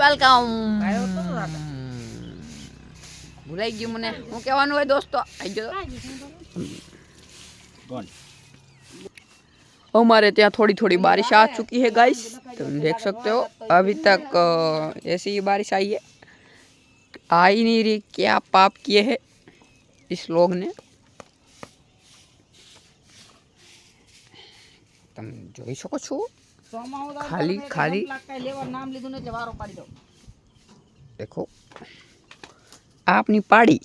Welcome. ભૂલાઈ ગયું મને હું કહેવાનું હોય દોસ્તો આવી ગયો हमारे ત્યાં थोड़ी थोड़ी बारिश आ चुकी है गाइस तुम देख सकते हो अभी तक ऐसी ही बारिश आई है आ ही नहीं रही क्या पाप किए हैं इस लोग ने तुम જોઈ શકો છો ખાલી ખાલી देखो આપની પાડી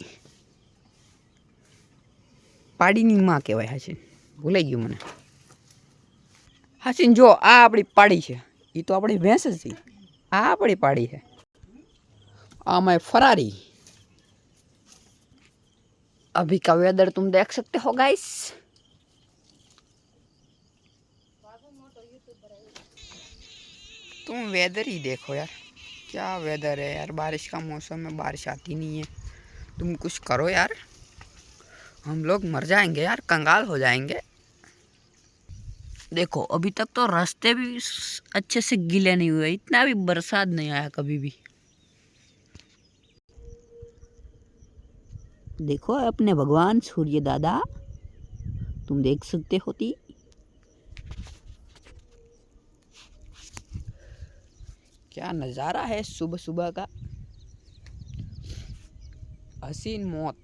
પાડીની માં કહેવાય હાસીન ભૂલાઈ ગયું મને हासिन जो आ अपनी पाड़ी है ये तो अपनी भैंस थी आ अपनी पाड़ी है आ मैं फरारी अभी का वेदर तुम देख सकते हो गाइस तुम वेदर ही देखो यार क्या वेदर है यार बारिश का मौसम में बारिश आती नहीं है तुम कुछ करो यार हम लोग मर जाएंगे यार कंगाल हो जाएंगे देखो अभी तक तो रास्ते भी अच्छे से गीले नहीं हुए इतना भी बरसात नहीं आया कभी भी देखो अपने भगवान सूर्य दादा तुम देख सकते होती क्या नज़ारा है सुबह सुबह का हसीन मौत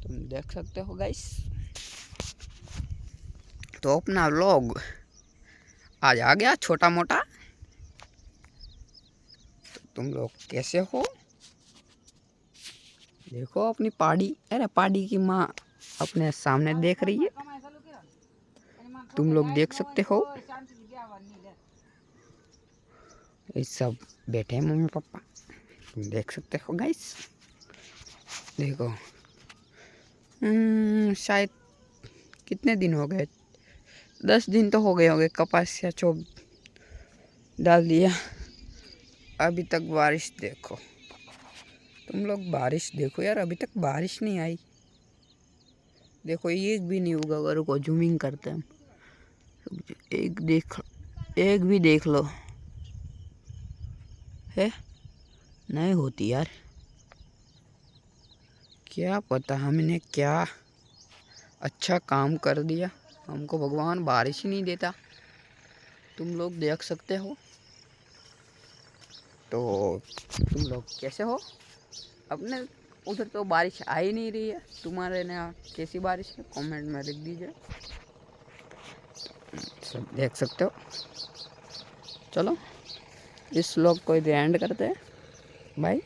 तुम देख सकते हो गाइस तो अपना व्लॉग आज आ गया छोटा मोटा तो तुम लोग कैसे हो देखो अपनी पाड़ी अरे पाड़ी की माँ अपने सामने देख रही है तुम लोग देख सकते हो ये सब बैठे हैं मम्मी पापा तुम देख सकते हो गाइस देखो शायद कितने दिन हो गए 10 दिन तो हो गए होंगे कपास या चोब डाल दिया अभी तक बारिश देखो तुम लोग बारिश देखो यार अभी तक बारिश नहीं आई देखो एक भी नहीं होगा अगर को जूमिंग करते हैं एक भी देख लो है नहीं होती यार क्या पता हमने क्या अच्छा काम कर दिया हमको भगवान बारिश ही नहीं देता तुम लोग देख सकते हो तो तुम लोग कैसे हो अपने उधर तो बारिश आ ही नहीं रही है तुम्हारे यहाँ कैसी बारिश है कमेंट में लिख दीजिए सब देख सकते हो चलो इस व्लॉग को एंड करते हैं बाय।